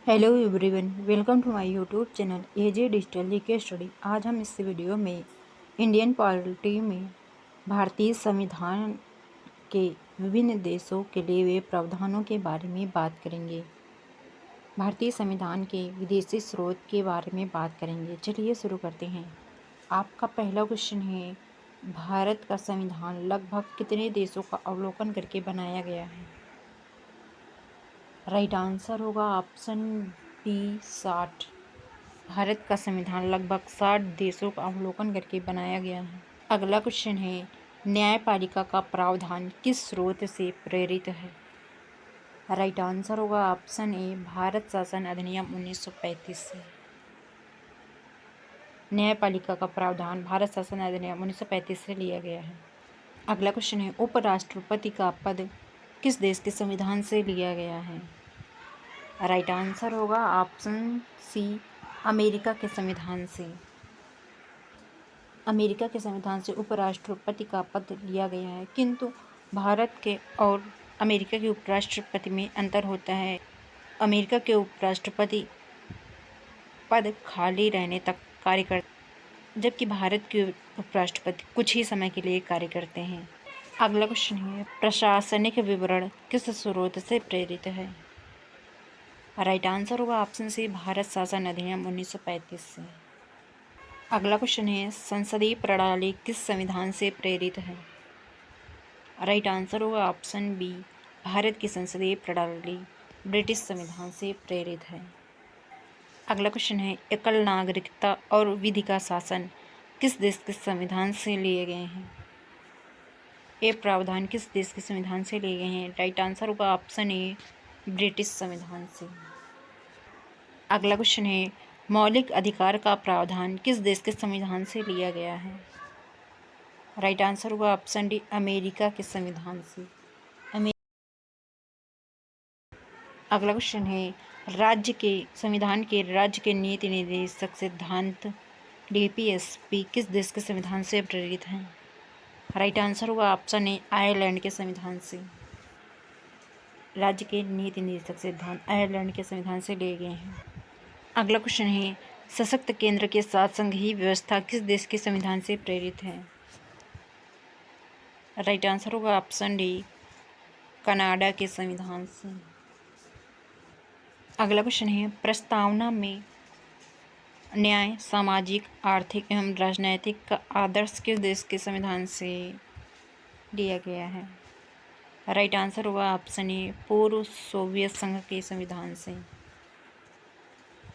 Hello everyone, welcome to my YouTube channel AJ digital GK study. आज हम इस video में इंडियन पॉलिटी में भारतीय संविधान के विभिन्न देशों के लिए हुए प्रावधानों के बारे में बात करेंगे। भारतीय संविधान के विदेशी स्रोत के बारे में बात करेंगे। चलिए शुरू करते हैं। आपका पहला क्वेश्चन है, भारत का संविधान लगभग कितने देशों का अवलोकन करके बनाया गया है? राइट आंसर होगा ऑप्शन बी 60। भारत का संविधान लगभग 60 देशों का अवलोकन करके बनाया गया है। अगला क्वेश्चन है, न्यायपालिका का प्रावधान किस स्रोत से प्रेरित है? राइट आंसर होगा ऑप्शन ए भारत शासन अधिनियम 1935 से। न्यायपालिका का प्रावधान भारत शासन अधिनियम 1935 से लिया गया है। अगला क्वेश्चन है, उपराष्ट्रपति का पद किस देश के संविधान से लिया गया है? राइट आंसर होगा ऑप्शन सी अमेरिका के संविधान से। अमेरिका के संविधान से उपराष्ट्रपति का पद लिया गया है, किंतु भारत के और अमेरिका के उपराष्ट्रपति में अंतर होता है। अमेरिका के उपराष्ट्रपति पद खाली रहने तक कार्य करते, जबकि भारत के उपराष्ट्रपति कुछ ही समय के लिए कार्य करते हैं। अगला क्वेश्चन है, प्रशासनिक विवरण किस स्रोत से प्रेरित है? राइट आंसर होगा ऑप्शन सी भारत शासन अधिनियम 1935 से। अगला क्वेश्चन है, संसदीय प्रणाली किस संविधान से प्रेरित है? राइट आंसर होगा ऑप्शन बी भारत की संसदीय प्रणाली ब्रिटिश संविधान से प्रेरित है। अगला क्वेश्चन है, एकल नागरिकता और विधि का शासन किस देश के संविधान से लिए गए हैं? ये प्रावधान किस देश के संविधान से लिए गए हैं? राइट आंसर होगा ऑप्शन ए ब्रिटिश संविधान से। अगला क्वेश्चन है, मौलिक अधिकार का प्रावधान किस देश के संविधान से लिया गया है? राइट आंसर होगा ऑप्शन डी अमेरिका के संविधान से। अगला क्वेश्चन है, संविधान के राज्य के नीति निर्देशक सिद्धांत डीपीएसपी किस देश के संविधान से प्रेरित हैं? राइट आंसर होगा ऑप्शन ए आयरलैंड के संविधान से। राज्य के नीति निर्देशक सिद्धांत आयरलैंड के संविधान से लिए गए हैं। अगला क्वेश्चन है, सशक्त केंद्र के साथ संघीय व्यवस्था किस देश के संविधान से प्रेरित है? राइट आंसर होगा ऑप्शन डी कनाडा के संविधान से। अगला क्वेश्चन है, प्रस्तावना में न्याय, सामाजिक, आर्थिक एवं राजनैतिक का आदर्श किस देश के संविधान से लिया गया है? राइट आंसर होगा ऑप्शन ए पूर्व सोवियत संघ के संविधान से।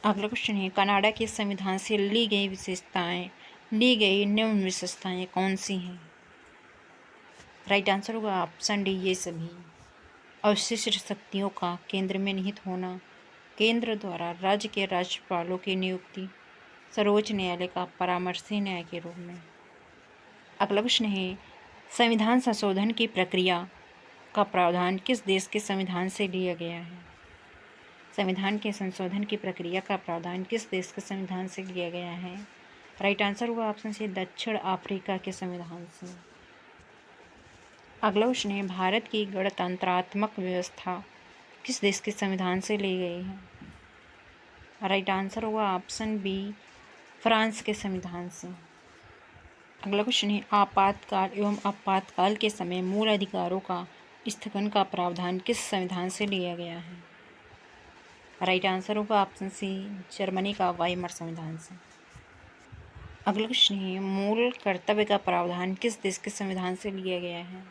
अगला क्वेश्चन है, कनाडा के संविधान से ली गई निम्न विशेषताएं कौन सी हैं? राइट आंसर होगा ऑप्शन डी ये सभी। अवशिष्ट शक्तियों का केंद्र में निहित होना, केंद्र द्वारा राज्य के राज्यपालों की नियुक्ति, सर्वोच्च न्यायालय का परामर्शी न्याय के रूप में। अगला प्रश्न है, संविधान संशोधन की प्रक्रिया का प्रावधान किस देश के संविधान से लिया गया है? संविधान के संशोधन की प्रक्रिया का प्रावधान किस देश के संविधान से लिया गया है? राइट आंसर होगा ऑप्शन सी दक्षिण अफ्रीका के संविधान से। अगला प्रश्न है, भारत की गणतंत्रात्मक व्यवस्था किस देश के संविधान से ली गई है? राइट आंसर होगा ऑप्शन बी फ्रांस के संविधान से। अगला क्वेश्चन है, आपातकाल एवं आपातकाल के समय मूल अधिकारों का स्थगन का प्रावधान किस संविधान से लिया गया है? राइट आंसर होगा ऑप्शन सी जर्मनी का वाइमर संविधान से। अगला क्वेश्चन है, मूल कर्तव्य का प्रावधान किस देश के संविधान से लिया गया है?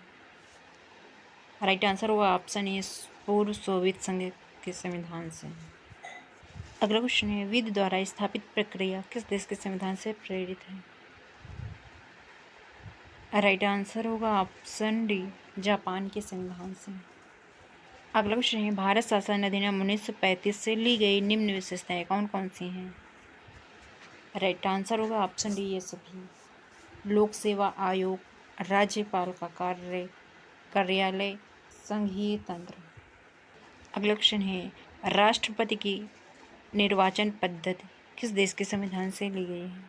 राइट आंसर होगा ऑप्शन ए पूर्व सोवियत संघ के संविधान से। अगला क्वेश्चन है, विधि द्वारा स्थापित प्रक्रिया किस देश के संविधान से प्रेरित है? राइट आंसर होगा ऑप्शन डी जापान के संविधान से। अगला क्वेश्चन है, भारत शासन अधिनियम 1935 से ली गई निम्न विशेषताएं कौन कौन सी हैं? राइट आंसर होगा ऑप्शन डी ये सभी। लोक सेवा आयोग, राज्यपाल का कार्यालय, संघीय तंत्र। अगला क्वेश्चन है, राष्ट्रपति की निर्वाचन पद्धति किस देश के संविधान से ली गई है?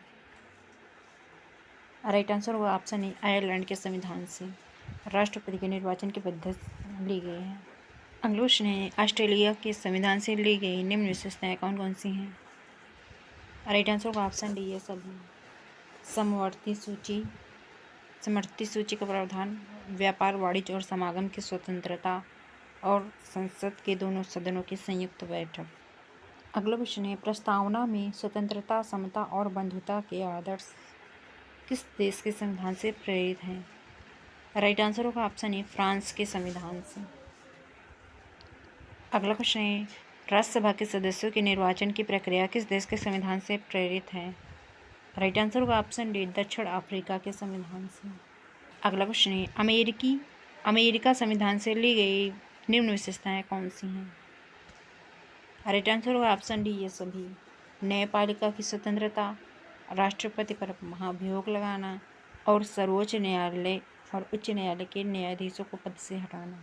राइट आंसर होगा ऑप्शन ए आयरलैंड के संविधान से राष्ट्रपति के निर्वाचन की पद्धति ली गई है। अगला क्वेश्चन है, ऑस्ट्रेलिया के संविधान से ली गई निम्न विशेषताएं कौन कौन सी हैं? राइट आंसर का ऑप्शन डी है सभी। समवर्ती सूची का प्रावधान, व्यापार, वाणिज्य और समागम की स्वतंत्रता और संसद के दोनों सदनों की संयुक्त बैठक। अगला क्वेश्चन है, प्रस्तावना में स्वतंत्रता, समता और बंधुता के आदर्श किस देश के संविधान से प्रेरित हैं? राइट आंसर का ऑप्शन है फ्रांस के संविधान से। अगला क्वेश्चन है, राज्यसभा के सदस्यों के निर्वाचन की प्रक्रिया किस देश के संविधान से प्रेरित है? राइट आंसर का ऑप्शन डी दक्षिण अफ्रीका के संविधान से। अगला क्वेश्चन है, अमेरिका संविधान से ली गई निम्न विशेषताएं कौन सी हैं? राइट आंसर का ऑप्शन डी ये सभी। न्यायपालिका की स्वतंत्रता, राष्ट्रपति पर महाभियोग लगाना और सर्वोच्च न्यायालय और उच्च न्यायालय के न्यायाधीशों को पद से हटाना।